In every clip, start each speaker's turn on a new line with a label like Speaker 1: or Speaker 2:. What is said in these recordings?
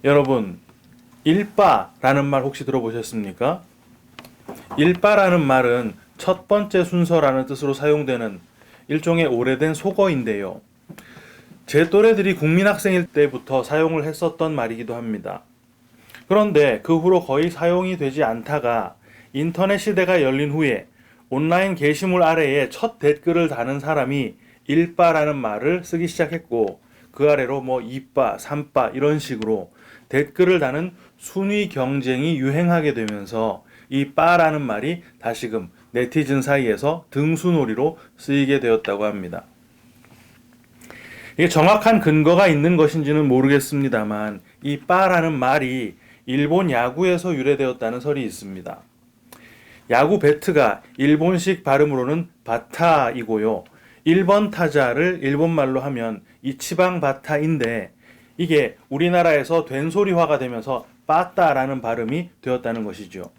Speaker 1: 여러분, 일바라는 말 혹시 들어보셨습니까? 일바라는 말은 첫 번째 순서라는 뜻으로 사용되는 일종의 오래된 속어인데요. 제 또래들이 국민학생일 때부터 사용을 했었던 말이기도 합니다. 그런데 그 후로 거의 사용이 되지 않다가 인터넷 시대가 열린 후에 온라인 게시물 아래에 첫 댓글을 다는 사람이 일바라는 말을 쓰기 시작했고, 그 아래로 뭐 2바, 3바 이런 식으로 댓글을 다는 순위 경쟁이 유행하게 되면서 이 바라는 말이 다시금 네티즌 사이에서 등수놀이로 쓰이게 되었다고 합니다. 이게 정확한 근거가 있는 것인지는 모르겠습니다만 이 바라는 말이 일본 야구에서 유래되었다는 설이 있습니다. 야구 배트가 일본식 발음으로는 바타이고요. 1번 타자를 일본말로 하면 이치방 바타인데, 이게 우리나라에서 된소리화가 되면서 빠따라는 발음이 되었다는 것이죠.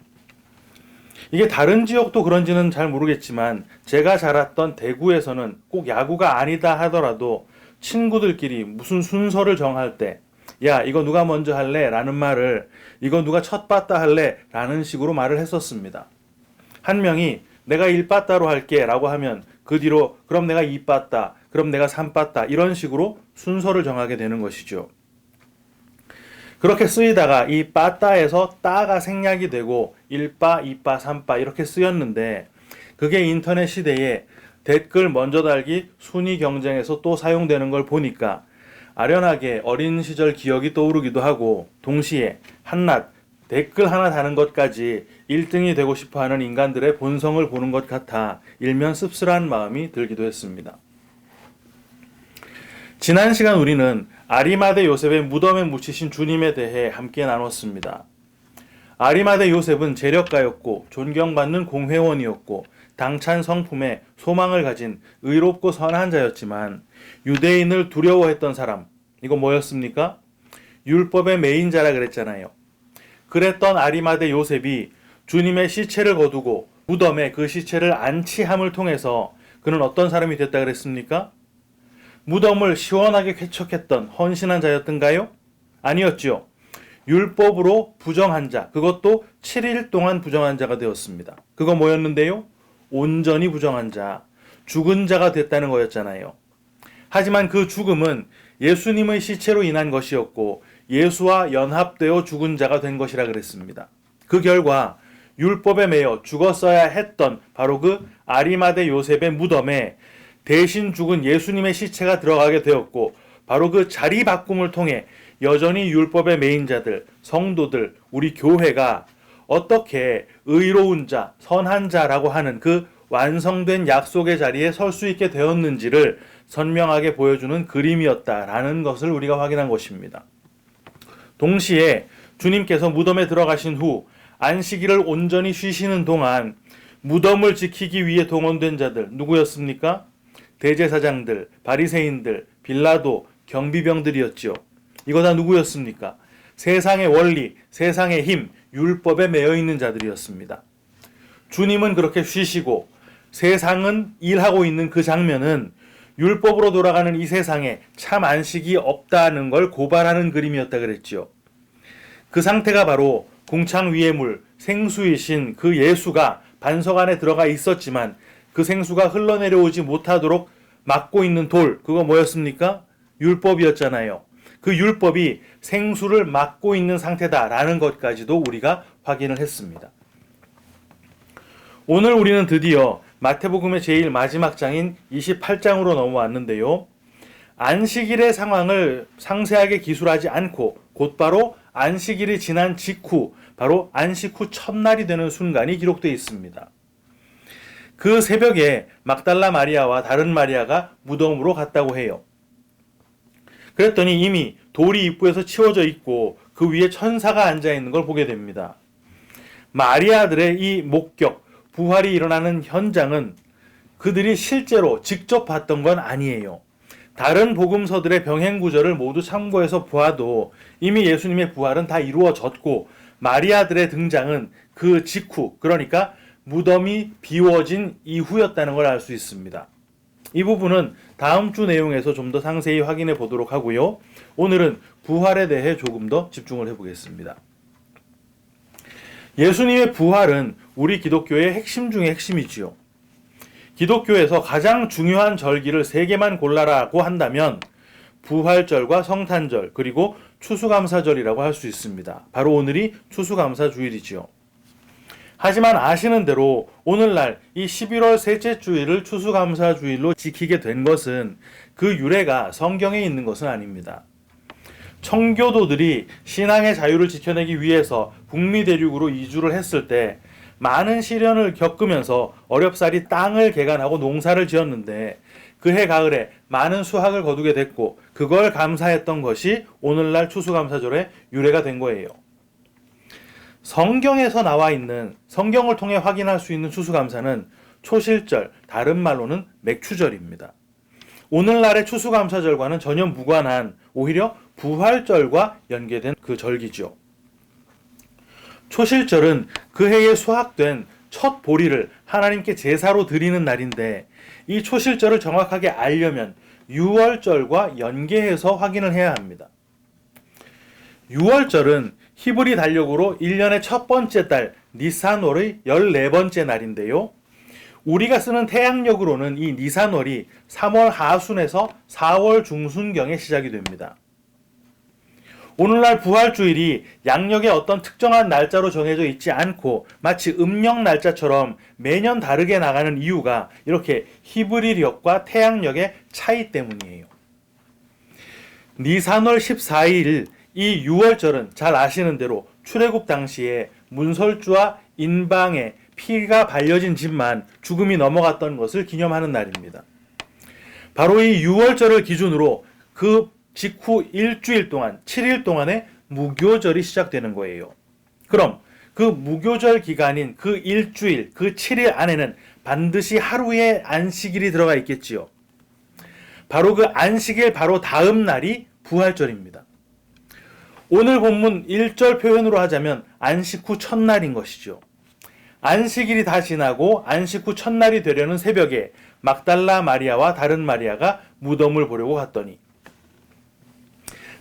Speaker 1: 이게 다른 지역도 그런지는 잘 모르겠지만 제가 자랐던 대구에서는 꼭 야구가 아니다 하더라도 친구들끼리 무슨 순서를 정할 때, 야, 이거 누가 먼저 할래? 라는 말을, 이거 누가 첫 빠따 할래? 라는 식으로 말을 했었습니다. 한 명이 내가 1빠따로 할게 라고 하면 그 뒤로 그럼 내가 2빠따, 그럼 내가 3빠따 이런 식으로 순서를 정하게 되는 것이죠. 그렇게 쓰이다가 이 빠따에서 따가 생략이 되고 1빠, 2빠, 3빠 이렇게 쓰였는데, 그게 인터넷 시대에 댓글 먼저 달기 순위 경쟁에서 또 사용되는 걸 보니까 아련하게 어린 시절 기억이 떠오르기도 하고, 동시에 한낱 댓글 하나 다는 것까지 1등이 되고 싶어하는 인간들의 본성을 보는 것 같아 일면 씁쓸한 마음이 들기도 했습니다. 지난 시간 우리는 아리마대 요셉의 무덤에 묻히신 주님에 대해 함께 나눴습니다. 아리마대 요셉은 재력가였고 존경받는 공회원이었고 당찬 성품에 소망을 가진 의롭고 선한 자였지만 유대인을 두려워했던 사람, 이거 뭐였습니까? 율법의 매인자라 그랬잖아요. 그랬던 아리마대 요셉이 주님의 시체를 거두고 무덤에 그 시체를 안치함을 통해서 그는 어떤 사람이 됐다 그랬습니까? 무덤을 시원하게 쾌척했던 헌신한 자였던가요? 아니었죠. 율법으로 부정한 자, 그것도 7일 동안 부정한 자가 되었습니다. 그거 뭐였는데요? 온전히 부정한 자, 죽은 자가 됐다는 거였잖아요. 하지만 그 죽음은 예수님의 시체로 인한 것이었고 예수와 연합되어 죽은 자가 된 것이라 그랬습니다. 그 결과 율법에 매여 죽었어야 했던 바로 그 아리마대 요셉의 무덤에 대신 죽은 예수님의 시체가 들어가게 되었고, 바로 그 자리 바꿈을 통해 여전히 율법에 매인 자들, 성도들, 우리 교회가 어떻게 의로운 자, 선한 자라고 하는 그 완성된 약속의 자리에 설 수 있게 되었는지를 선명하게 보여주는 그림이었다라는 것을 우리가 확인한 것입니다. 동시에 주님께서 무덤에 들어가신 후 안식일을 온전히 쉬시는 동안 무덤을 지키기 위해 동원된 자들 누구였습니까? 대제사장들, 바리새인들, 빌라도, 경비병들이었지요. 이거 다 누구였습니까? 세상의 원리, 세상의 힘, 율법에 매여 있는 자들이었습니다. 주님은 그렇게 쉬시고 세상은 일하고 있는 그 장면은 율법으로 돌아가는 이 세상에 참 안식이 없다는 걸 고발하는 그림이었다 그랬지요. 그 상태가 바로 궁창 위의 물, 생수이신 그 예수가 반석 안에 들어가 있었지만 그 생수가 흘러내려오지 못하도록 막고 있는 돌, 그거 뭐였습니까? 율법이었잖아요. 그 율법이 생수를 막고 있는 상태다라는 것까지도 우리가 확인을 했습니다. 오늘 우리는 드디어 마태복음의 제일 마지막 장인 28장으로 넘어왔는데요. 안식일의 상황을 상세하게 기술하지 않고 곧바로 안식일이 지난 직후, 바로 안식 후 첫날이 되는 순간이 기록되어 있습니다. 그 새벽에 막달라 마리아와 다른 마리아가 무덤으로 갔다고 해요. 그랬더니 이미 돌이 입구에서 치워져 있고 그 위에 천사가 앉아 있는 걸 보게 됩니다. 마리아들의 이 목격, 부활이 일어나는 현장은 그들이 실제로 직접 봤던 건 아니에요. 다른 복음서들의 병행 구절을 모두 참고해서 보아도 이미 예수님의 부활은 다 이루어졌고 마리아들의 등장은 그 직후, 그러니까 무덤이 비워진 이후였다는 걸 알 수 있습니다. 이 부분은 다음 주 내용에서 좀 더 상세히 확인해 보도록 하고요. 오늘은 부활에 대해 조금 더 집중을 해보겠습니다. 예수님의 부활은 우리 기독교의 핵심 중의 핵심이지요. 기독교에서 가장 중요한 절기를 3개만 골라라고 한다면 부활절과 성탄절 그리고 추수감사절이라고 할 수 있습니다. 바로 오늘이 추수감사주일이지요. 하지만 아시는 대로 오늘날 이 11월 셋째 주일을 추수감사주일로 지키게 된 것은 그 유래가 성경에 있는 것은 아닙니다. 청교도들이 신앙의 자유를 지켜내기 위해서 북미 대륙으로 이주를 했을 때 많은 시련을 겪으면서 어렵사리 땅을 개간하고 농사를 지었는데 그해 가을에 많은 수확을 거두게 됐고 그걸 감사했던 것이 오늘날 추수감사절의 유래가 된 거예요. 성경에서 나와 있는 성경을 통해 확인할 수 있는 추수감사는 초실절, 다른 말로는 맥추절입니다. 오늘날의 추수감사절과는 전혀 무관한 오히려 부활절과 연계된 그 절기죠. 초실절은 그 해에 수확된 첫 보리를 하나님께 제사로 드리는 날인데 이 초실절을 정확하게 알려면 6월절과 연계해서 확인을 해야 합니다. 6월절은 히브리 달력으로 1년의 첫 번째 달 니산월의 14번째 날인데요. 우리가 쓰는 태양력으로는 이 니산월이 3월 하순에서 4월 중순경에 시작이 됩니다. 오늘날 부활주일이 양력의 어떤 특정한 날짜로 정해져 있지 않고 마치 음력 날짜처럼 매년 다르게 나가는 이유가 이렇게 히브리력과 태양력의 차이 때문이에요. 니산월 14일 이 6월절은 잘 아시는 대로 출애굽 당시에 문설주와 인방에 피가 발려진 집만 죽음이 넘어갔던 것을 기념하는 날입니다. 바로 이 6월절을 기준으로 그 직후 일주일 동안 7일 동안의 무교절이 시작되는 거예요. 그럼 그 무교절 기간인 그 일주일, 그 7일 안에는 반드시 하루의 안식일이 들어가 있겠지요. 바로 그 안식일 바로 다음 날이 부활절입니다. 오늘 본문 1절 표현으로 하자면 안식 후 첫날인 것이죠. 안식일이 다 지나고 안식 후 첫날이 되려는 새벽에 막달라 마리아와 다른 마리아가 무덤을 보려고 갔더니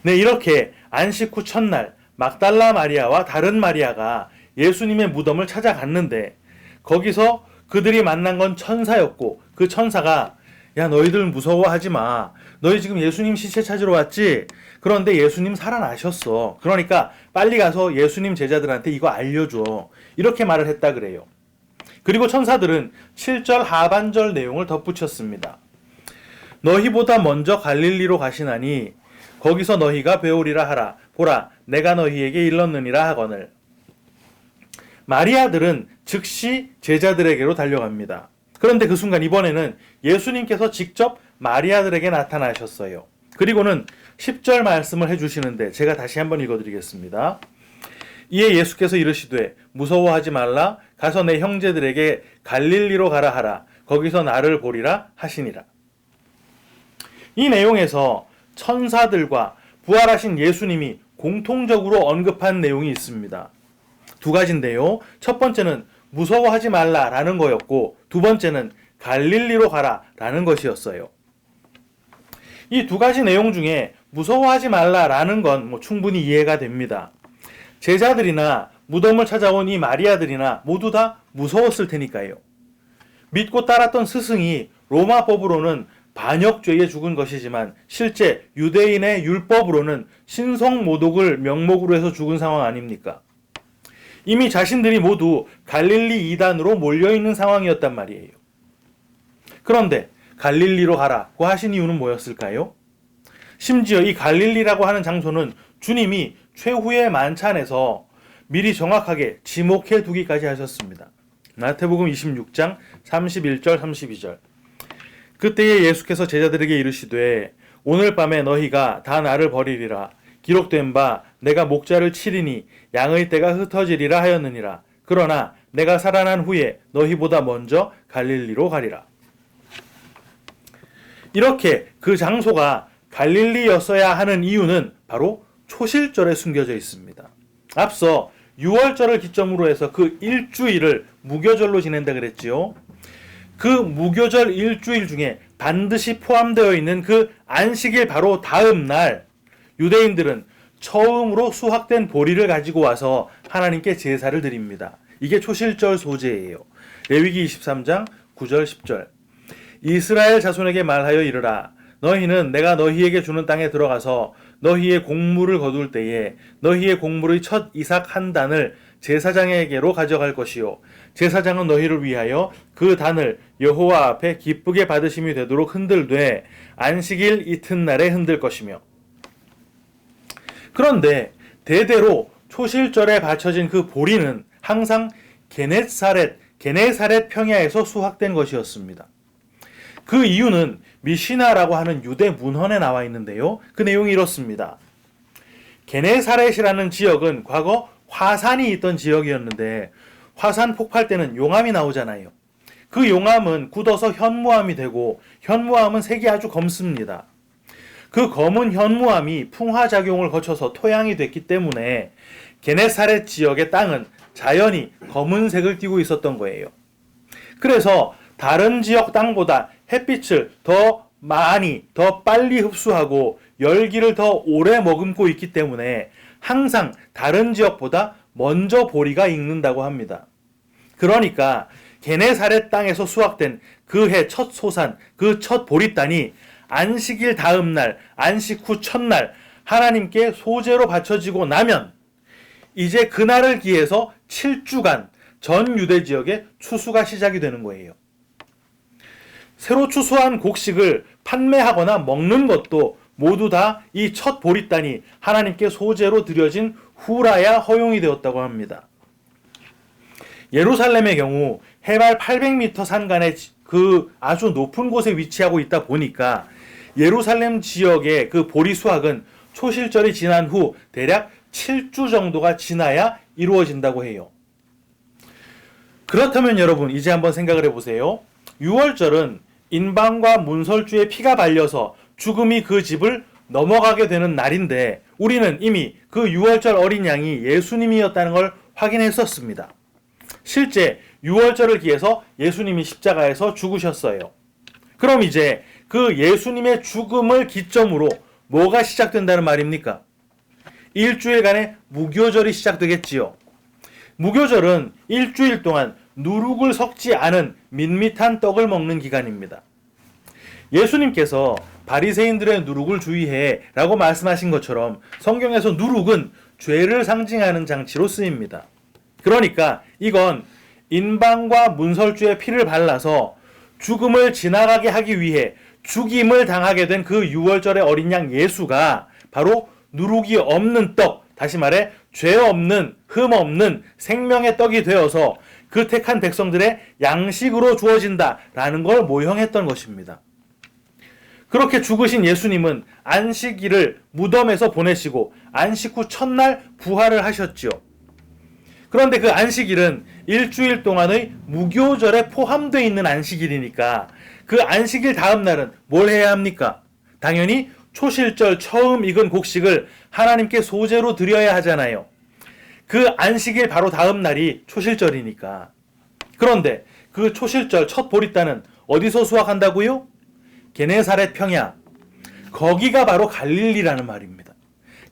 Speaker 1: 이렇게 안식 후 첫날 막달라 마리아와 다른 마리아가 예수님의 무덤을 찾아갔는데 거기서 그들이 만난 건 천사였고 그 천사가 야 너희들 무서워하지 마. 너희 지금 예수님 시체 찾으러 왔지? 그런데 예수님 살아나셨어. 그러니까 빨리 가서 예수님 제자들한테 이거 알려줘. 이렇게 말을 했다 그래요. 그리고 천사들은 7절 하반절 내용을 덧붙였습니다. 너희보다 먼저 갈릴리로 가시나니 거기서 너희가 배우리라 하라. 보라 내가 너희에게 일렀느니라 하거늘. 마리아들은 즉시 제자들에게로 달려갑니다. 그런데 그 순간 이번에는 예수님께서 직접 마리아들에게 나타나셨어요. 그리고는 10절 말씀을 해주시는데 제가 다시 한번 읽어드리겠습니다. 이에 예수께서 이르시되 무서워하지 말라. 가서 내 형제들에게 갈릴리로 가라 하라. 거기서 나를 보리라 하시니라. 이 내용에서 천사들과 부활하신 예수님이 공통적으로 언급한 내용이 있습니다. 두 가지인데요. 첫 번째는 무서워하지 말라라는 거였고 두 번째는 갈릴리로 가라라는 것이었어요. 이 두 가지 내용 중에 무서워하지 말라라는 건 충분히 이해가 됩니다. 제자들이나 무덤을 찾아온 이 마리아들이나 모두 다 무서웠을 테니까요. 믿고 따랐던 스승이 로마법으로는 반역죄에 죽은 것이지만 실제 유대인의 율법으로는 신성모독을 명목으로 해서 죽은 상황 아닙니까? 이미 자신들이 모두 갈릴리 이단으로 몰려있는 상황이었단 말이에요. 그런데 갈릴리로 가라고 하신 이유는 뭐였을까요? 심지어 이 갈릴리라고 하는 장소는 주님이 최후의 만찬에서 미리 정확하게 지목해 두기까지 하셨습니다. 마태복음 26장 31절 32절. 그때에 예수께서 제자들에게 이르시되 오늘 밤에 너희가 다 나를 버리리라. 기록된 바 내가 목자를 치리니 양의 떼가 흩어지리라 하였느니라. 그러나 내가 살아난 후에 너희보다 먼저 갈릴리로 가리라. 이렇게 그 장소가 갈릴리였어야 하는 이유는 바로 초실절에 숨겨져 있습니다. 앞서 6월절을 기점으로 해서 그 일주일을 무교절로 지낸다 그랬지요. 그 무교절 일주일 중에 반드시 포함되어 있는 그 안식일 바로 다음 날 유대인들은 처음으로 수확된 보리를 가지고 와서 하나님께 제사를 드립니다. 이게 초실절 소제예요. 레위기 23장 9절 10절. 이스라엘 자손에게 말하여 이르라. 너희는 내가 너희에게 주는 땅에 들어가서 너희의 곡물을 거둘 때에 너희의 곡물의 첫 이삭 한 단을 제사장에게로 가져갈 것이요. 제사장은 너희를 위하여 그 단을 여호와 앞에 기쁘게 받으심이 되도록 흔들되 안식일 이튿날에 흔들 것이며. 그런데 대대로 초실절에 바쳐진 그 보리는 항상 게네사렛 평야에서 수확된 것이었습니다. 그 이유는 미시나라고 하는 유대 문헌에 나와 있는데요. 그 내용이 이렇습니다. 게네사렛이라는 지역은 과거 화산이 있던 지역이었는데 화산 폭발 때는 용암이 나오잖아요. 그 용암은 굳어서 현무암이 되고 현무암은 색이 아주 검습니다. 그 검은 현무암이 풍화작용을 거쳐서 토양이 됐기 때문에 게네사렛 지역의 땅은 자연히 검은색을 띠고 있었던 거예요. 그래서 다른 지역 땅보다 햇빛을 더 많이, 더 빨리 흡수하고 열기를 더 오래 머금고 있기 때문에 항상 다른 지역보다 먼저 보리가 익는다고 합니다. 그러니까 게네사렛 땅에서 수확된 그 해 첫 소산, 그 첫 보리단이 안식일 다음 날, 안식 후 첫날 하나님께 소제로 바쳐지고 나면 이제 그날을 기해서 7주간 전 유대 지역에 추수가 시작이 되는 거예요. 새로 추수한 곡식을 판매하거나 먹는 것도 모두 다 이 첫 보리단이 하나님께 소제로 드려진 후라야 허용이 되었다고 합니다. 예루살렘의 경우 해발 800m 산간의 그 아주 높은 곳에 위치하고 있다 보니까 예루살렘 지역의 그 보리 수확은 초실절이 지난 후 대략 7주 정도가 지나야 이루어진다고 해요. 그렇다면 여러분 이제 한번 생각을 해보세요. 6월절은 인방과 문설주의 피가 발려서 죽음이 그 집을 넘어가게 되는 날인데 우리는 이미 그 6월절 어린 양이 예수님이었다는 걸 확인했었습니다. 실제 6월절을 기해서 예수님이 십자가에서 죽으셨어요. 그럼 이제 그 예수님의 죽음을 기점으로 뭐가 시작된다는 말입니까? 일주일간의 무교절이 시작되겠지요. 무교절은 일주일 동안 누룩을 섞지 않은 밋밋한 떡을 먹는 기간입니다. 예수님께서 바리새인들의 누룩을 주의해 라고 말씀하신 것처럼 성경에서 누룩은 죄를 상징하는 장치로 쓰입니다. 그러니까 이건 인방과 문설주의 피를 발라서 죽음을 지나가게 하기 위해 죽임을 당하게 된 그 6월절의 어린 양 예수가 바로 누룩이 없는 떡, 다시 말해 죄 없는, 흠 없는 생명의 떡이 되어서 그 택한 백성들의 양식으로 주어진다라는 걸 모형했던 것입니다. 그렇게 죽으신 예수님은 안식일을 무덤에서 보내시고 안식 후 첫날 부활을 하셨지요. 그런데 그 안식일은 일주일 동안의 무교절에 포함되어 있는 안식일이니까 그 안식일 다음 날은 뭘 해야 합니까? 당연히 초실절 처음 익은 곡식을 하나님께 소제로 드려야 하잖아요. 그 안식일 바로 다음 날이 초실절이니까. 그런데 그 초실절 첫 보리단은 어디서 수확한다고요? 게네사렛 평야. 거기가 바로 갈릴리라는 말입니다.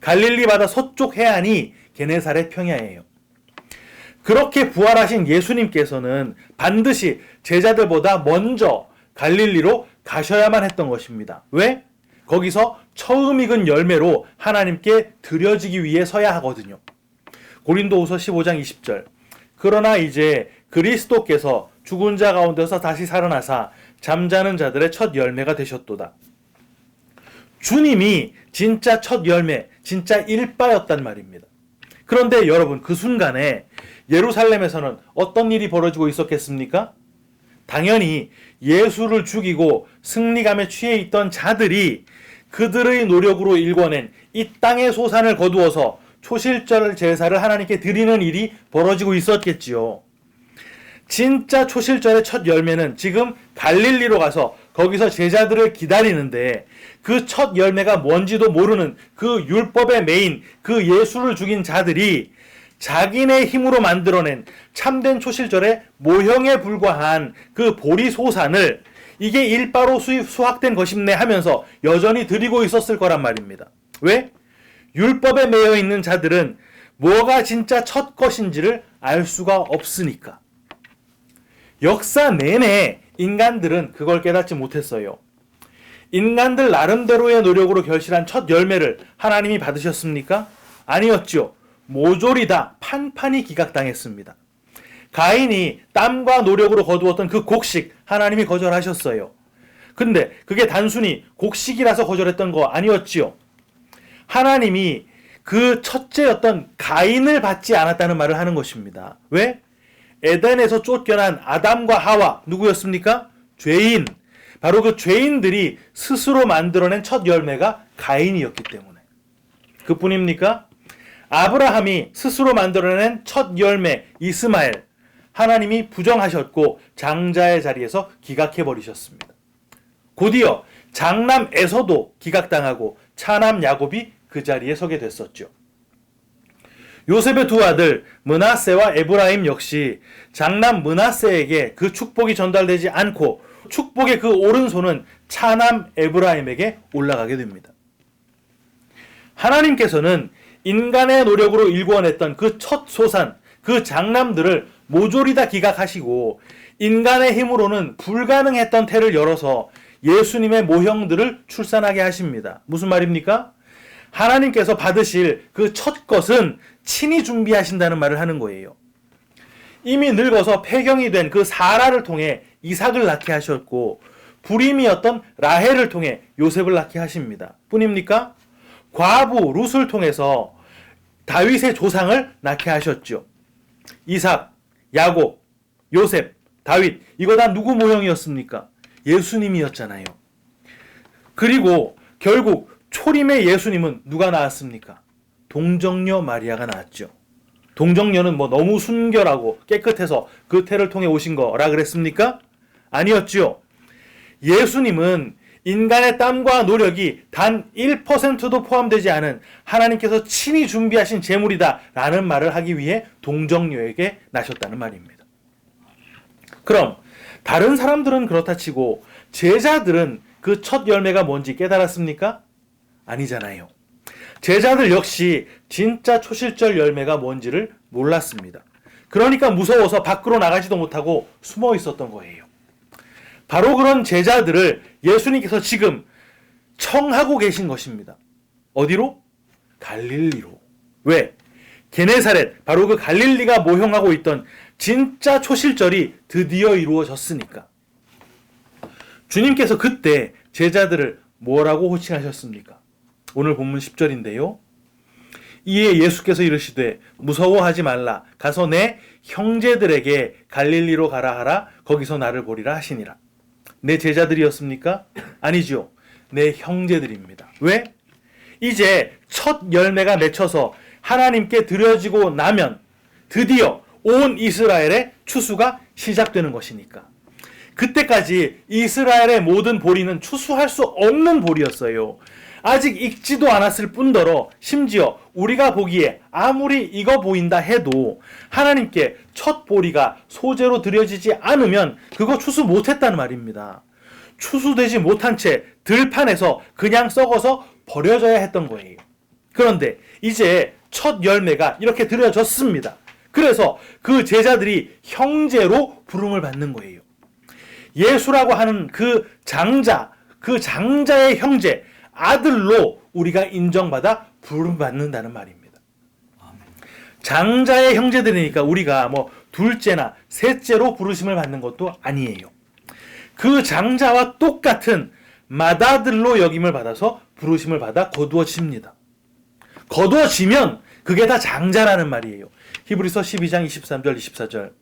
Speaker 1: 갈릴리 바다 서쪽 해안이 게네사렛 평야예요. 그렇게 부활하신 예수님께서는 반드시 제자들보다 먼저 갈릴리로 가셔야만 했던 것입니다. 왜? 거기서 처음 익은 열매로 하나님께 드려지기 위해 서야 하거든요. 고린도후서 15장 20절. 그러나 이제 그리스도께서 죽은 자 가운데서 다시 살아나사 잠자는 자들의 첫 열매가 되셨도다. 주님이 진짜 첫 열매, 진짜 일바였단 말입니다. 그런데 여러분 그 순간에 예루살렘에서는 어떤 일이 벌어지고 있었겠습니까? 당연히 예수를 죽이고 승리감에 취해 있던 자들이 그들의 노력으로 일궈낸 이 땅의 소산을 거두어서 초실절 제사를 하나님께 드리는 일이 벌어지고 있었겠지요. 진짜 초실절의 첫 열매는 지금 갈릴리로 가서 거기서 제자들을 기다리는데 그 첫 열매가 뭔지도 모르는 그 율법의 메인 그 예수를 죽인 자들이 자기네 힘으로 만들어낸 참된 초실절의 모형에 불과한 그 보리 소산을 이게 일바로 수확된 것임네 하면서 여전히 드리고 있었을 거란 말입니다. 왜? 율법에 매여 있는 자들은 뭐가 진짜 첫 것인지를 알 수가 없으니까. 역사 내내 인간들은 그걸 깨닫지 못했어요. 인간들 나름대로의 노력으로 결실한 첫 열매를 하나님이 받으셨습니까? 아니었죠. 모조리 다 판판이 기각당했습니다. 가인이 땀과 노력으로 거두었던 그 곡식 하나님이 거절하셨어요. 근데 그게 단순히 곡식이라서 거절했던 거 아니었지요. 하나님이 그 첫째였던 가인을 받지 않았다는 말을 하는 것입니다. 왜? 에덴에서 쫓겨난 아담과 하와 누구였습니까? 죄인. 바로 그 죄인들이 스스로 만들어낸 첫 열매가 가인이었기 때문에. 그뿐입니까? 아브라함이 스스로 만들어낸 첫 열매 이스마엘, 하나님이 부정하셨고 장자의 자리에서 기각해버리셨습니다. 곧이어 장남 에서도 기각당하고 차남 야곱이 그 자리에 서게 됐었죠. 요셉의 두 아들 므낫세와 에브라임 역시 장남 므낫세에게 그 축복이 전달되지 않고 축복의 그 오른손은 차남 에브라임에게 올라가게 됩니다. 하나님께서는 인간의 노력으로 일궈냈던 그 첫 소산, 그 장남들을 모조리 다 기각하시고 인간의 힘으로는 불가능했던 태를 열어서 예수님의 모형들을 출산하게 하십니다. 무슨 말입니까? 하나님께서 받으실 그 첫 것은 친히 준비하신다는 말을 하는 거예요. 이미 늙어서 폐경이 된 그 사라를 통해 이삭을 낳게 하셨고 불임이었던 라헬을 통해 요셉을 낳게 하십니다. 뿐입니까? 과부 룻을 통해서 다윗의 조상을 낳게 하셨죠. 이삭, 야곱, 요셉, 다윗, 이거 다 누구 모형이었습니까? 예수님이었잖아요. 그리고 결국 초림의 예수님은 누가 낳았습니까? 동정녀 마리아가 낳았죠. 동정녀는 뭐 너무 순결하고 깨끗해서 그 태를 통해 오신 거라 그랬습니까? 아니었죠. 예수님은 인간의 땀과 노력이 단 1%도 포함되지 않은 하나님께서 친히 준비하신 제물이다 라는 말을 하기 위해 동정녀에게 나셨다는 말입니다. 그럼 다른 사람들은 그렇다 치고 제자들은 그 첫 열매가 뭔지 깨달았습니까? 아니잖아요. 제자들 역시 진짜 초실절 열매가 뭔지를 몰랐습니다. 그러니까 무서워서 밖으로 나가지도 못하고 숨어 있었던 거예요. 바로 그런 제자들을 예수님께서 지금 청하고 계신 것입니다. 어디로? 갈릴리로. 왜? 게네사렛, 바로 그 갈릴리가 모형하고 있던 진짜 초실절이 드디어 이루어졌으니까. 주님께서 그때 제자들을 뭐라고 호칭하셨습니까? 오늘 본문 10절인데요. 이에 예수께서 이르시되 무서워하지 말라. 가서 내 형제들에게 갈릴리로 가라 하라. 거기서 나를 보리라 하시니라. 내 제자들이었습니까? 아니죠. 내 형제들입니다. 왜? 이제 첫 열매가 맺혀서 하나님께 드려지고 나면 드디어 온 이스라엘의 추수가 시작되는 것이니까. 그때까지 이스라엘의 모든 보리는 추수할 수 없는 보리였어요. 아직 익지도 않았을 뿐더러 심지어 우리가 보기에 아무리 익어 보인다 해도 하나님께 첫 보리가 소재로 드려지지 않으면 그거 추수 못했다는 말입니다. 추수되지 못한 채 들판에서 그냥 썩어서 버려져야 했던 거예요. 그런데 이제 첫 열매가 이렇게 드려졌습니다. 그래서 그 제자들이 형제로 부름을 받는 거예요. 예수라고 하는 그 장자의 형제, 아들로 우리가 인정받아 부름받는다는 말입니다. 장자의 형제들이니까 우리가 뭐 둘째나 셋째로 부르심을 받는 것도 아니에요. 그 장자와 똑같은 맏아들로 여김을 받아서 부르심을 받아 거두어집니다. 거두어지면 그게 다 장자라는 말이에요. 히브리서 12장 23절 24절.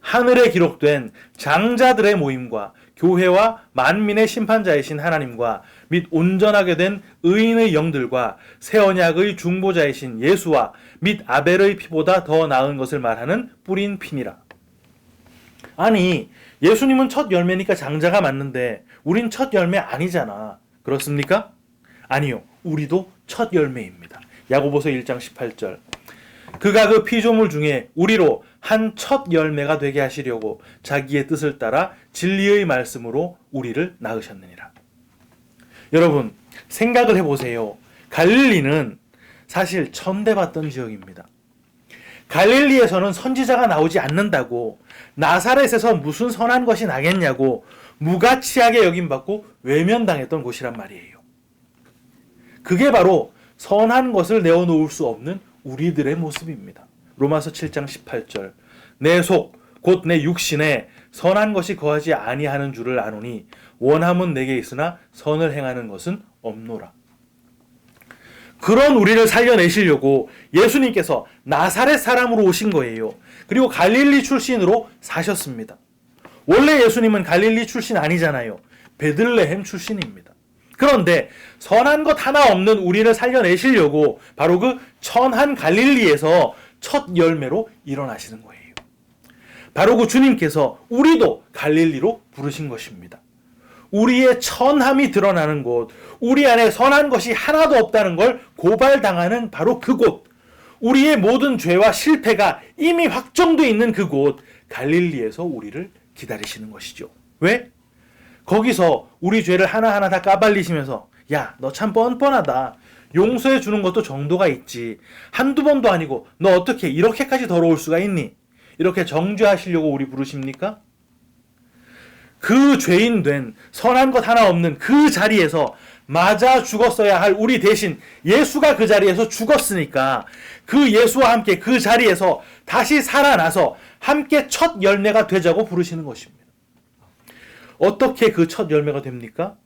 Speaker 1: 하늘에 기록된 장자들의 모임과 교회와 만민의 심판자이신 하나님과 및 온전하게 된 의인의 영들과 새 언약의 중보자이신 예수와 및 아벨의 피보다 더 나은 것을 말하는 뿌린 피니라. 아니, 예수님은 첫 열매니까 장자가 맞는데 우린 첫 열매 아니잖아. 그렇습니까? 아니요. 우리도 첫 열매입니다. 야고보서 1장 18절. 그가 그 피조물 중에 우리로 한 첫 열매가 되게 하시려고 자기의 뜻을 따라 진리의 말씀으로 우리를 낳으셨느니라. 여러분, 생각을 해보세요. 갈릴리는 사실 천대받던 지역입니다. 갈릴리에서는 선지자가 나오지 않는다고, 나사렛에서 무슨 선한 것이 나겠냐고 무가치하게 여김받고 외면당했던 곳이란 말이에요. 그게 바로 선한 것을 내어놓을 수 없는 우리들의 모습입니다. 로마서 7장 18절, 내 속 곧 내 육신에 선한 것이 거하지 아니하는 줄을 아노니 원함은 내게 있으나 선을 행하는 것은 없노라. 그런 우리를 살려내시려고 예수님께서 나사렛 사람으로 오신 거예요. 그리고 갈릴리 출신으로 사셨습니다. 원래 예수님은 갈릴리 출신 아니잖아요. 베들레헴 출신입니다. 그런데 선한 것 하나 없는 우리를 살려내시려고 바로 그 천한 갈릴리에서 첫 열매로 일어나시는 거예요. 바로 그 주님께서 우리도 갈릴리로 부르신 것입니다. 우리의 천함이 드러나는 곳, 우리 안에 선한 것이 하나도 없다는 걸 고발당하는 바로 그곳, 우리의 모든 죄와 실패가 이미 확정되어 있는 그곳, 갈릴리에서 우리를 기다리시는 것이죠. 왜? 거기서 우리 죄를 하나하나 다 까발리시면서, 야, 너 참 뻔뻔하다. 용서해 주는 것도 정도가 있지. 한두 번도 아니고 너 어떻게 이렇게까지 더러울 수가 있니? 이렇게 정죄하시려고 우리 부르십니까? 그 죄인 된 선한 것 하나 없는 그 자리에서 맞아 죽었어야 할 우리 대신 예수가 그 자리에서 죽었으니까 그 예수와 함께 그 자리에서 다시 살아나서 함께 첫 열매가 되자고 부르시는 것입니다. 어떻게 그 첫 열매가 됩니까?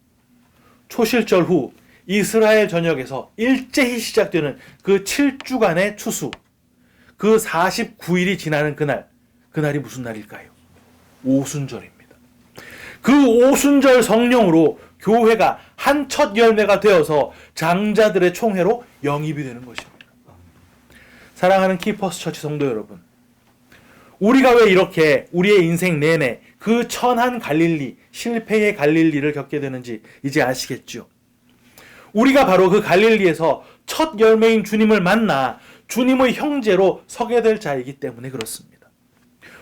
Speaker 1: 초실절 후 이스라엘 전역에서 일제히 시작되는 그 7주간의 추수, 그 49일이 지나는 그날이 무슨 날일까요? 오순절입니다. 그 오순절 성령으로 교회가 한 첫 열매가 되어서 장자들의 총회로 영입이 되는 것입니다. 사랑하는 키퍼스 처치 성도 여러분, 우리가 왜 이렇게 우리의 인생 내내 그 천한 갈릴리, 실패의 갈릴리를 겪게 되는지 이제 아시겠죠? 우리가 바로 그 갈릴리에서 첫 열매인 주님을 만나 주님의 형제로 서게 될 자이기 때문에 그렇습니다.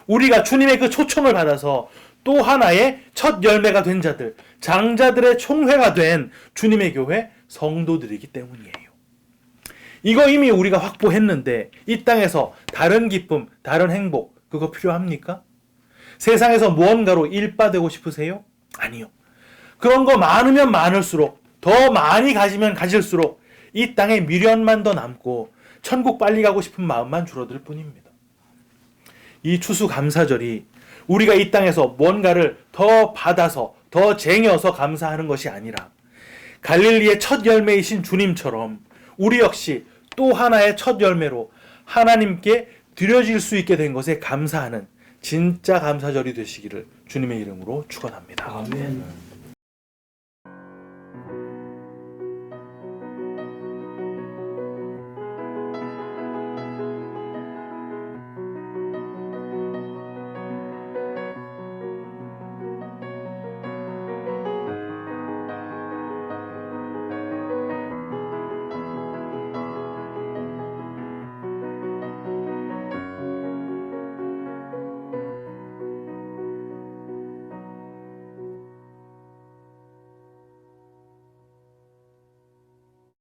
Speaker 1: 우리가 주님의 그 초청을 받아서 또 하나의 첫 열매가 된 자들, 장자들의 총회가 된 주님의 교회 성도들이기 때문이에요. 이거 이미 우리가 확보했는데 이 땅에서 다른 기쁨, 다른 행복, 그거 필요합니까? 세상에서 무언가로 일바되고 싶으세요? 아니요. 그런 거 많으면 많을수록, 더 많이 가지면 가질수록 이 땅에 미련만 더 남고 천국 빨리 가고 싶은 마음만 줄어들 뿐입니다. 이 추수감사절이 우리가 이 땅에서 뭔가를 더 받아서 더 쟁여서 감사하는 것이 아니라 갈릴리의 첫 열매이신 주님처럼 우리 역시 또 하나의 첫 열매로 하나님께 드려질 수 있게 된 것에 감사하는 진짜 감사절이 되시기를 주님의 이름으로 축원합니다.
Speaker 2: 아멘.